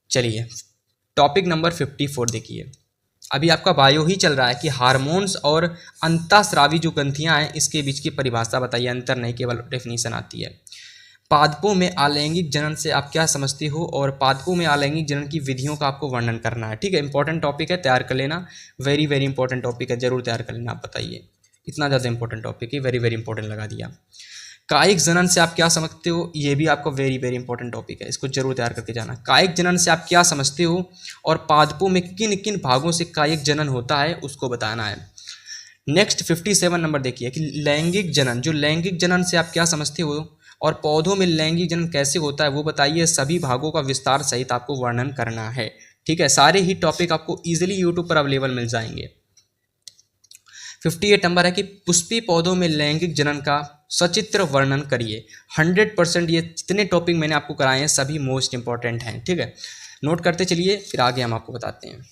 चलिए टॉपिक नंबर 54 देखिए, अभी आपका बायो ही चल रहा है कि हार्मोन्स और अंतःस्रावी जो ग्रंथियाँ हैं इसके बीच की परिभाषा बताइए, अंतर नहीं केवल डेफिनीशन आती है। पादपों में अलैंगिक जनन से आप क्या समझते हो, और पादपों में अलैंगिक जनन की विधियों का आपको वर्णन करना है, ठीक है। इंपॉर्टेंट टॉपिक है, तैयार कर लेना, वेरी वेरी इंपॉर्टेंट टॉपिक है, जरूर तैयार कर लेना। आप बताइए, इतना ज़्यादा इंपॉर्टेंट टॉपिक है, वेरी वेरी इंपॉर्टेंट लगा दिया। कायिक जनन से आप क्या समझते हो, ये भी आपका वेरी वेरी इंपॉर्टेंट टॉपिक है, इसको जरूर तैयार करके जाना। कायिक जनन से आप क्या समझते हो, और पादपों में किन किन भागों से कायिक जनन होता है उसको बताना है। नेक्स्ट 57 नंबर देखिए कि लैंगिक जनन, जो लैंगिक जनन से आप क्या समझते हो, और पौधों में लैंगिक जनन कैसे होता है वो बताइए। सभी भागों का विस्तार सहित आपको वर्णन करना है, ठीक है। सारे ही टॉपिक आपको इजीली यूट्यूब पर अवेलेबल मिल जाएंगे। 58 नंबर है कि पुष्पीय पौधों में लैंगिक जनन का सचित्र वर्णन करिए। 100% ये जितने टॉपिक मैंने आपको कराए हैं सभी मोस्ट इंपॉर्टेंट हैं, ठीक है। नोट करते चलिए, फिर आगे हम आपको बताते हैं।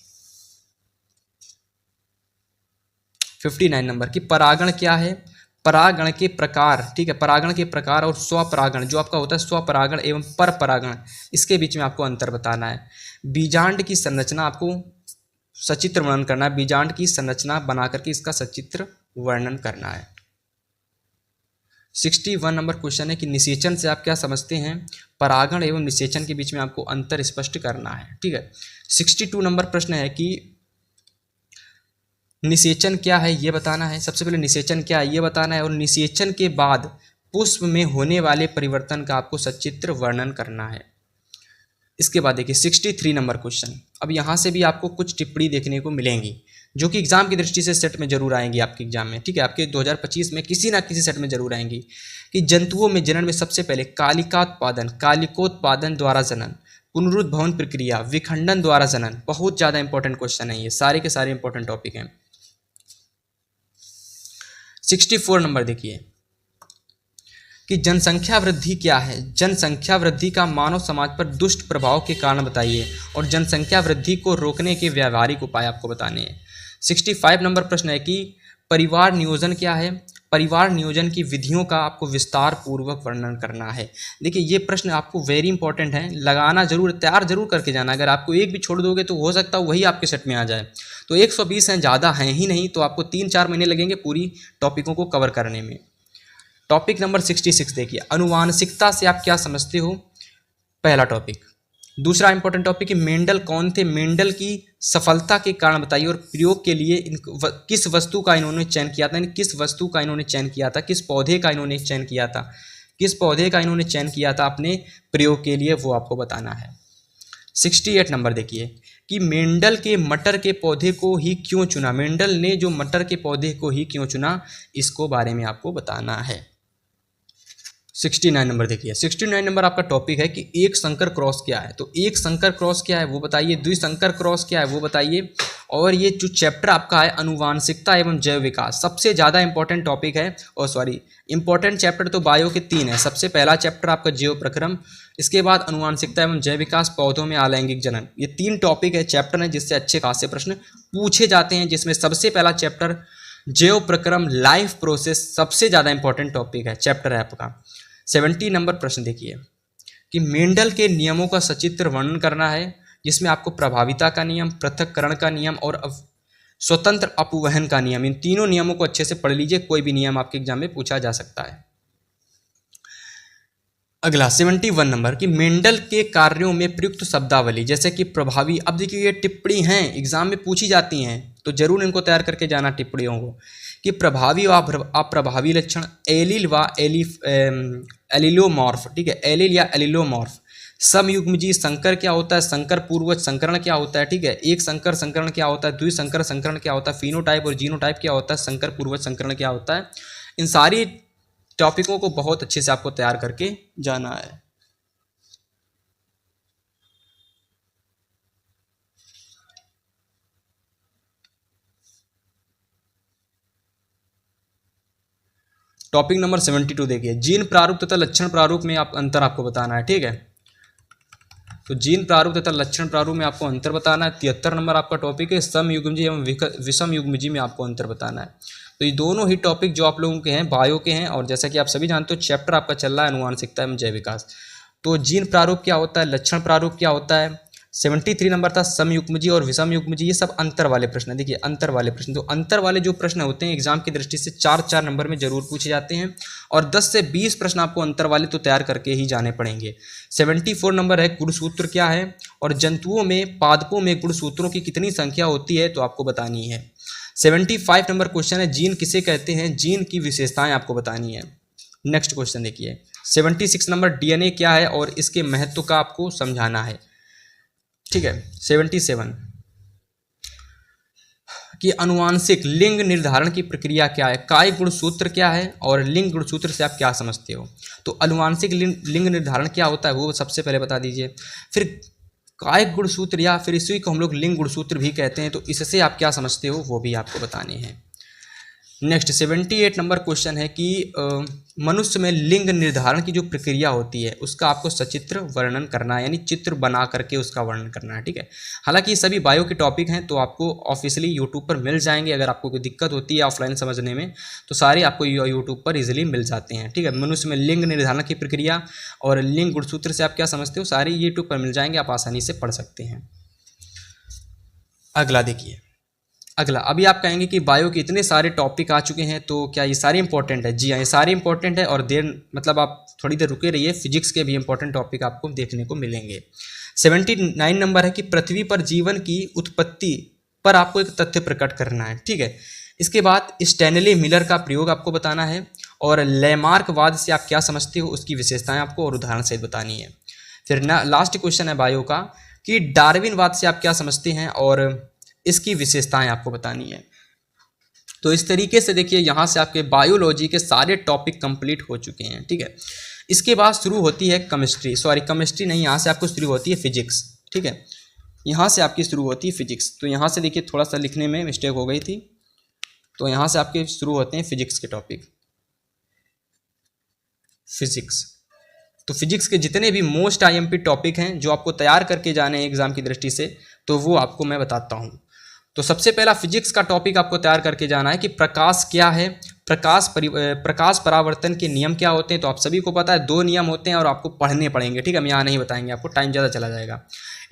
59 नंबर की परागण क्या है, परागण के प्रकार, ठीक है, परागण के प्रकार और स्वपरागण जो आपका होता है स्वपरागण एवं परपरागण, इसके बीच में आपको अंतर बताना है। बीजांड की संरचना आपको सचित्र वर्णन करना है, बीजांड की संरचना बना करके इसका सचित्र वर्णन करना है। 61 नंबर क्वेश्चन है कि निषेचन से आप क्या समझते हैं, परागण एवं निषेचन के बीच में आपको अंतर स्पष्ट करना है, ठीक है। 62 नंबर प्रश्न है कि निषेचन क्या है ये बताना है। सबसे पहले निषेचन क्या है ये बताना है और निषेचन के बाद पुष्प में होने वाले परिवर्तन का आपको सचित्र वर्णन करना है। इसके बाद देखिए 63 नंबर क्वेश्चन, अब यहाँ से भी आपको कुछ टिप्पणी देखने को मिलेंगी जो कि एग्जाम की दृष्टि से सेट में जरूर आएंगी आपके एग्जाम में, ठीक है, आपके 2025 में किसी ना किसी सेट में जरूर आएंगी कि जंतुओं में जनन में सबसे पहले कालिकात्पादन, कालिकोत्पादन द्वारा जनन, पुनरुद्भवन प्रक्रिया, विखंडन द्वारा जनन, बहुत ज़्यादा इंपॉर्टेंट क्वेश्चन है ये, सारे के सारे इंपॉर्टेंट टॉपिक हैं। 64 नंबर देखिए कि जनसंख्या वृद्धि क्या है, जनसंख्या वृद्धि का मानव समाज पर दुष्ट प्रभाव के कारण बताइए और जनसंख्या वृद्धि को रोकने के व्यावहारिक उपाय आपको बताने हैं। 65 नंबर प्रश्न है कि परिवार नियोजन क्या है, परिवार नियोजन की विधियों का आपको विस्तार पूर्वक वर्णन करना है। देखिए ये प्रश्न आपको वेरी इंपॉर्टेंट है, लगाना जरूर, तैयार जरूर करके जाना, अगर आपको एक भी छोड़ दोगे तो हो सकता है वही आपके सेट में आ जाए। तो 120 हैं, ज़्यादा हैं ही नहीं, तो आपको 3-4 महीने लगेंगे पूरी टॉपिकों को कवर करने में। टॉपिक नंबर 66 देखिए, अनुवांशिकता से आप क्या समझते हो, पहला टॉपिक। दूसरा इंपॉर्टेंट टॉपिक है मेंडल कौन थे, मेंडल की सफलता के कारण बताइए और प्रयोग के लिए किस वस्तु का इन्होंने चयन किया था, किस वस्तु का इन्होंने चयन किया था, किस पौधे का इन्होंने चयन किया था, किस पौधे का इन्होंने चयन किया था अपने प्रयोग के लिए, वो आपको बताना है। 68 नंबर देखिए कि मेंडल के मटर के पौधे को ही क्यों चुना, मेंडल ने जो मटर के पौधे को ही क्यों चुना, इसको बारे में आपको बताना है। 69 नंबर देखिए, 69 नंबर आपका टॉपिक है कि एक संकर क्रॉस क्या है, तो एक संकर क्रॉस क्या है वो बताइए, द्विसंकर क्रॉस क्या है वो बताइए, और ये जो चैप्टर आपका है अनुवांशिकता एवं जैव विकास, सबसे ज़्यादा इंपॉर्टेंट टॉपिक है, और सॉरी इंपॉर्टेंट चैप्टर तो बायो के 3 है। सबसे पहला चैप्टर आपका जैव प्रक्रम, इसके बाद अनुवांशिकता एवं जैव विकास, पौधों में अलैंगिक जनन, ये 3 टॉपिक है, चैप्टर है जिससे अच्छे खासे प्रश्न पूछे जाते हैं, जिसमें सबसे पहला चैप्टर जैव प्रक्रम लाइफ प्रोसेस सबसे ज़्यादा इंपॉर्टेंट टॉपिक है, चैप्टर है आपका। 70 नंबर प्रश्न देखिए कि मेंडल के नियमों का सचित्र वर्णन करना है, जिसमें आपको प्रभाविता का नियम, पृथक्करण का नियम और स्वतंत्र अपवहन का नियम, इन तीनों नियमों को अच्छे से पढ़ लीजिए, कोई भी नियम आपके एग्जाम में पूछा जा सकता है। अगला 71 नंबर कि मेंडल के कार्यों में प्रयुक्त शब्दावली जैसे कि प्रभावी, अब देखिए ये टिप्पणी हैं एग्जाम में पूछी जाती हैं तो जरूर इनको तैयार करके जाना टिप्पणियों को, कि प्रभावी व अप्रभावी लक्षण, एलिल व एलिलोमॉर्फ, ठीक है, एलिल या एलिलोमॉर्फ, समयुग्मजी संकर क्या होता है, संकर पूर्वज संकरण क्या होता है, ठीक है, एक संकर संकरण क्या होता है, द्विसंकर संकरण क्या होता है, फिनोटाइप और जीनोटाइप क्या होता है, संकर पूर्वज संकरण क्या होता है, इन सारी टॉपिकों को बहुत अच्छे से आपको तैयार करके जाना है। टॉपिक नंबर 72 देखिए, जीन प्रारूप तथा लक्षण प्रारूप में आप अंतर आपको बताना है, ठीक है, तो जीन प्रारूप तथा लक्षण प्रारूप में आपको अंतर बताना है। 73 नंबर आपका टॉपिक है समयुग्मजी एवं विषम युग्मजी में आपको अंतर बताना है। तो ये दोनों ही टॉपिक जो आप लोगों के हैं बायो के हैं, और जैसा कि आप सभी जानते हो चैप्टर आपका चल रहा है अनुवांशिकता एवं जैव विकास। तो जीन प्रारूप क्या होता है, लक्षण प्रारूप क्या होता है, 73 नंबर था समयुग्मजी और विषम युग्मजी, ये सब अंतर वाले प्रश्न है। देखिए अंतर वाले प्रश्न, तो अंतर वाले जो प्रश्न होते हैं एग्जाम की दृष्टि से 4-4 नंबर में जरूर पूछे जाते हैं, और 10 से 20 प्रश्न आपको अंतर वाले तो तैयार करके ही जाने पड़ेंगे। 74 नंबर है गुणसूत्र क्या है, और जंतुओं में पादपों में गुणसूत्रों की कितनी संख्या होती है तो आपको बतानी है। 75 नंबर क्वेश्चन है जीन किसे कहते हैं, जीन की विशेषताएं आपको बतानी है। नेक्स्ट क्वेश्चन देखिए 76 नंबर डीएनए क्या है और इसके महत्व का आपको समझाना है, ठीक है। 77 कि अनुवांशिक लिंग निर्धारण की प्रक्रिया क्या है, काय गुणसूत्र क्या है और लिंग गुणसूत्र से आप क्या समझते हो। तो अनुवांशिक लिंग निर्धारण क्या होता है वो सबसे पहले बता दीजिए, फिर काय गुणसूत्र या फिर इसी को हम लोग लिंग गुणसूत्र भी कहते हैं, तो इससे आप क्या समझते हो वो भी आपको बताने हैं। नेक्स्ट 78 नंबर क्वेश्चन है कि मनुष्य में लिंग निर्धारण की जो प्रक्रिया होती है उसका आपको सचित्र वर्णन करना है, यानी चित्र बना करके उसका वर्णन करना है। ठीक है, हालांकि ये सभी बायो के टॉपिक हैं तो आपको ऑफिशियली यूट्यूब पर मिल जाएंगे। अगर आपको कोई दिक्कत होती है ऑफलाइन समझने में तो सारे आपको यूट्यूब पर इजीली मिल जाते हैं। ठीक है, मनुष्य में लिंग निर्धारण की प्रक्रिया और लिंग गुणसूत्र से आप क्या समझते हो सारे यूट्यूब पर मिल जाएंगे, आप आसानी से पढ़ सकते हैं। अगला देखिए, अगला अभी आप कहेंगे कि बायो के इतने सारे टॉपिक आ चुके हैं तो क्या ये सारे इंपॉर्टेंट है? जी हाँ, ये सारे इंपॉर्टेंट है और देर मतलब आप थोड़ी देर रुके रहिए, फिजिक्स के भी इंपॉर्टेंट टॉपिक आपको देखने को मिलेंगे। 79 नंबर है कि पृथ्वी पर जीवन की उत्पत्ति पर आपको एक तथ्य प्रकट करना है। ठीक है, इसके बाद स्टैनली मिलर का प्रयोग आपको बताना है और लैमार्कवाद से आप क्या समझते हो उसकी विशेषताएं आपको और उदाहरण सहित बतानी है। फिर लास्ट क्वेश्चन है बायो का कि डार्विनवाद से आप क्या समझते हैं और इसकी विशेषताएं आपको बतानी है। तो इस तरीके से देखिए यहाँ से आपके बायोलॉजी के सारे टॉपिक कंप्लीट हो चुके हैं। ठीक है, इसके बाद शुरू होती है केमिस्ट्री नहीं, यहाँ से आपको शुरू होती है फिजिक्स। ठीक है, यहाँ से आपकी शुरू होती है फिजिक्स। तो यहाँ से देखिए थोड़ा सा लिखने में मिस्टेक हो गई थी, तो यहाँ से आपके शुरू होते हैं फिजिक्स के टॉपिक। फिजिक्स, तो फिजिक्स के जितने भी मोस्ट आईएमपी टॉपिक हैं जो आपको तैयार करके जाने हैं एग्जाम की दृष्टि से, तो वो आपको मैं बताता हूँ। तो सबसे पहला फिजिक्स का टॉपिक आपको तैयार करके जाना है कि प्रकाश क्या है, प्रकाश परावर्तन के नियम क्या होते हैं। तो आप सभी को पता है 2 नियम होते हैं और आपको पढ़ने पड़ेंगे। ठीक है, हम यहाँ नहीं बताएंगे, आपको टाइम ज़्यादा चला जाएगा।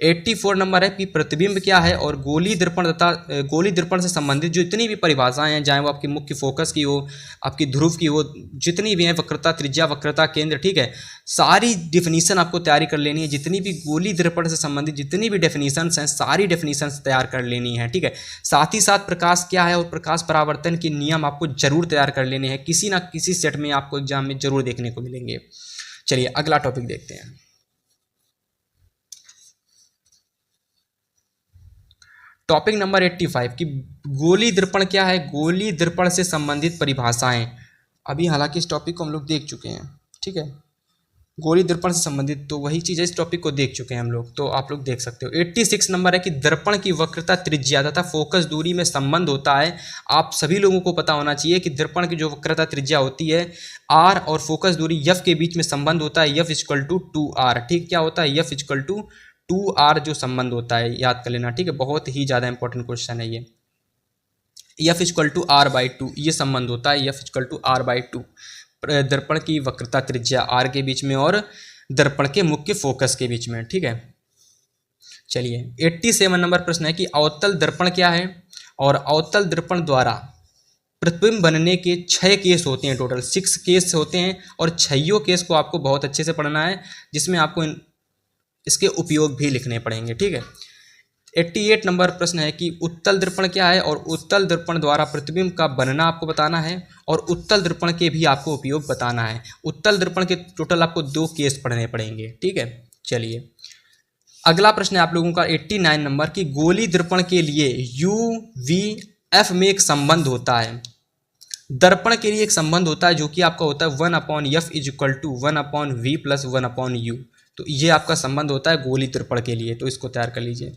84 नंबर है कि प्रतिबिंब क्या है और गोली दर्पण तथा गोली दर्पण से संबंधित जो इतनी भी परिभाषाएं हैं, चाहे वो आपकी मुख्य फोकस की हो, आपकी ध्रुव की हो, जितनी भी हैं, वक्रता, त्रिज्या, वक्रता, केंद्र, ठीक है, सारी डिफिनीशन आपको तैयारी कर लेनी है। जितनी भी गोली दर्पण से संबंधित जितनी भी डेफिनीशंस हैं सारी डेफिनीशंस तैयार कर लेनी है। ठीक है, साथ ही साथ प्रकाश क्या है और प्रकाश परावर्तन के नियम आपको जरूर तैयार कर लेने हैं, किसी ना किसी सेट में आपको एग्जाम में जरूर देखने को मिलेंगे। चलिए अगला टॉपिक देखते हैं। टॉपिक नंबर 85 की गोली दर्पण क्या है, गोली दर्पण से संबंधित परिभाषाएं। अभी हालांकि इस टॉपिक को हम लोग देख चुके हैं। ठीक है, गोली दर्पण से संबंधित तो वही चीज़ है, इस टॉपिक को देख चुके हैं हम लोग, तो आप लोग देख सकते हो। 86 नंबर है कि दर्पण की वक्रता, त्रिज्या तथा फोकस दूरी में संबंध होता है। आप सभी लोगों को पता होना चाहिए कि दर्पण की जो वक्रता त्रिज्या होती है आर और फोकस दूरी यफ के बीच में संबंध होता है, यफ इक्वल टू 2r। ठीक, क्या होता है, यफ इक्वल टू 2r जो संबंध होता है, याद कर लेना। ठीक है, बहुत ही ज़्यादा इंपॉर्टेंट क्वेश्चन है ये। यफ इक्वल टू r/2 ये संबंध होता है, यफ इक्वल टू r/2 दर्पण की वक्रता त्रिज्या आर के बीच में और दर्पण के मुख्य फोकस के बीच में। ठीक है, चलिए 87 नंबर प्रश्न है कि अवतल दर्पण क्या है और अवतल दर्पण द्वारा प्रतिबिंब बनने के 6 केस होते हैं, टोटल 6 केस होते हैं और 6 केस को आपको बहुत अच्छे से पढ़ना है, जिसमें आपको इसके उपयोग भी लिखने पड़ेंगे। ठीक है, 88 नंबर प्रश्न है कि उत्तल दर्पण क्या है और उत्तल दर्पण द्वारा प्रतिबिंब का बनना आपको बताना है और उत्तल दर्पण के भी आपको उपयोग बताना है। उत्तल दर्पण के टोटल आपको 2 केस पढ़ने पड़ेंगे। ठीक है, चलिए अगला प्रश्न है आप लोगों का 89 नंबर की गोली दर्पण के लिए UVF में एक संबंध होता है। दर्पण के लिए एक संबंध होता है जो कि आपका होता है 1/F is equal to 1/V plus 1/U। तो ये आपका संबंध होता है गोली दर्पण के लिए, तो इसको तैयार कर लीजिए।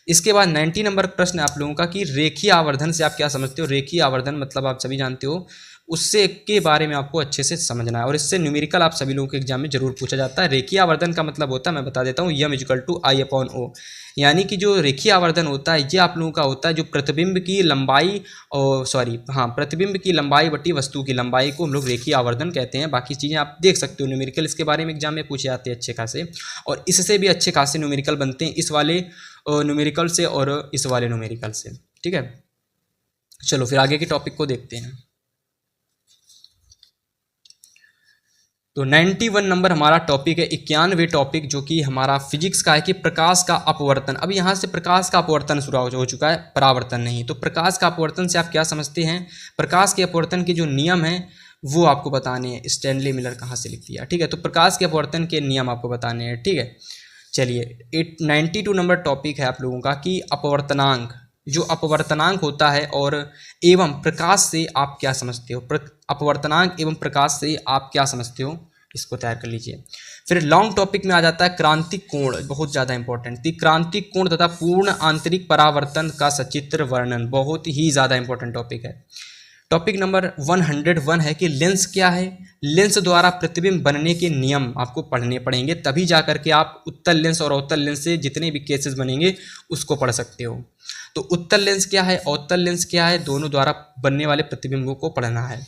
इसके बाद 90 नंबर प्रश्न है आप लोगों का कि रेखीय आवर्धन से आप क्या समझते हो। रेखीय आवर्धन मतलब आप सभी जानते हो, उससे के बारे में आपको अच्छे से समझना है और इससे न्यूमेरिकल आप सभी लोगों के एग्जाम में जरूर पूछा जाता है। रेखीय आवर्धन का मतलब होता है, मैं बता देता हूँ, यम इक्वल टू I/O। यानी कि जो रेखीय आवर्धन होता है ये आप लोगों का होता है जो प्रतिबिंब की लंबाई प्रतिबिंब की लंबाई बटी वस्तु की लंबाई को हम लोग रेखीय आवर्धन कहते हैं। बाकी चीज़ें आप देख सकते हो, न्यूमेरिकल इसके बारे में एग्जाम में पूछे जाते हैं अच्छे खासे, और इससे भी अच्छे खासे न्यूमेरिकल बनते हैं, इस वाले न्यूमेरिकल से और इस वाले न्यूमेरिकल से। ठीक है, चलो फिर आगे के टॉपिक को देखते हैं। तो 91 नंबर हमारा टॉपिक है, 91वें टॉपिक जो कि हमारा फिजिक्स का है कि प्रकाश का अपवर्तन। अब यहाँ से प्रकाश का अपवर्तन शुरू हो चुका है, परावर्तन नहीं। तो प्रकाश का अपवर्तन से आप क्या समझते हैं, प्रकाश के अपवर्तन के जो नियम हैं वो आपको बताने हैं। स्टैनली मिलर कहाँ से लिख दिया। ठीक है, तो प्रकाश के अपवर्तन के नियम आपको बताने हैं। ठीक है, चलिए 92 नंबर टॉपिक है आप लोगों का कि अपवर्तनांक, जो अपवर्तनांक होता है और एवं प्रकाश से आप क्या समझते हो। अपवर्तनांक एवं प्रकाश से आप क्या समझते हो, इसको तैयार कर लीजिए। फिर लॉन्ग टॉपिक में आ जाता है क्रांतिक कोण, बहुत ज़्यादा इंपॉर्टेंट थी। क्रांतिक कोण तथा पूर्ण आंतरिक परावर्तन का सचित्र वर्णन, बहुत ही ज़्यादा इंपॉर्टेंट टॉपिक है। टॉपिक नंबर 101 है कि लेंस क्या है। लेंस द्वारा प्रतिबिंब बनने के नियम आपको पढ़ने पड़ेंगे, तभी जा करके आप उत्तल लेंस और अवतल लेंस से जितने भी केसेस बनेंगे उसको पढ़ सकते हो। तो उत्तल लेंस क्या है, अवतल लेंस क्या है, दोनों द्वारा बनने वाले प्रतिबिंबों को पढ़ना है।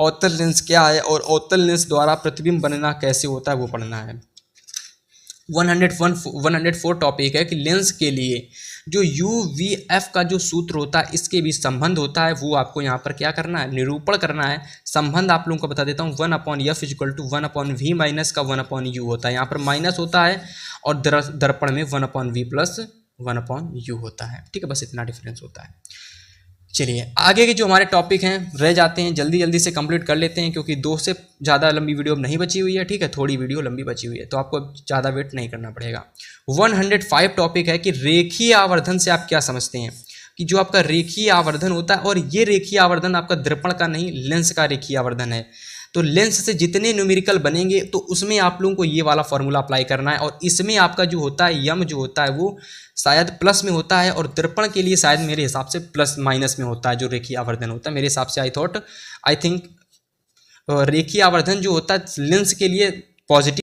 अवतल लेंस क्या है और अवतल लेंस द्वारा प्रतिबिंब बनना कैसे होता है वो पढ़ना है। 104 टॉपिक है कि लेंस के लिए जो UVF का जो सूत्र होता है, इसके बीच संबंध होता है, वो आपको यहाँ पर क्या करना है, निरूपण करना है। संबंध आप लोगों को बता देता हूँ, 1/F = 1/V माइनस का 1/U होता है। यहाँ पर माइनस होता है और दर्पण में 1/V प्लस 1/U होता है। ठीक है, बस इतना डिफरेंस होता है। चलिए आगे के जो हमारे टॉपिक हैं रह जाते हैं, जल्दी जल्दी से कंप्लीट कर लेते हैं, क्योंकि 2 से ज़्यादा लंबी वीडियो अब नहीं बची हुई है। ठीक है, थोड़ी वीडियो लंबी बची हुई है, तो आपको ज़्यादा वेट नहीं करना पड़ेगा। 105 टॉपिक है कि रेखीय आवर्धन से आप क्या समझते हैं, कि जो आपका रेखीय आवर्धन होता है, और ये रेखीय आवर्धन आपका दर्पण का नहीं, लेंस का रेखीय आवर्धन है। तो लेंस से जितने न्यूमेरिकल बनेंगे तो उसमें आप लोगों को ये वाला फॉर्मूला अप्लाई करना है, और इसमें आपका जो होता है यम जो होता है वो शायद प्लस में होता है, और दर्पण के लिए शायद मेरे हिसाब से प्लस माइनस में होता है जो रेखीय आवर्धन होता है। मेरे हिसाब से आई थिंक रेखीय आवर्धन जो होता है लेंस के लिए पॉजिटिव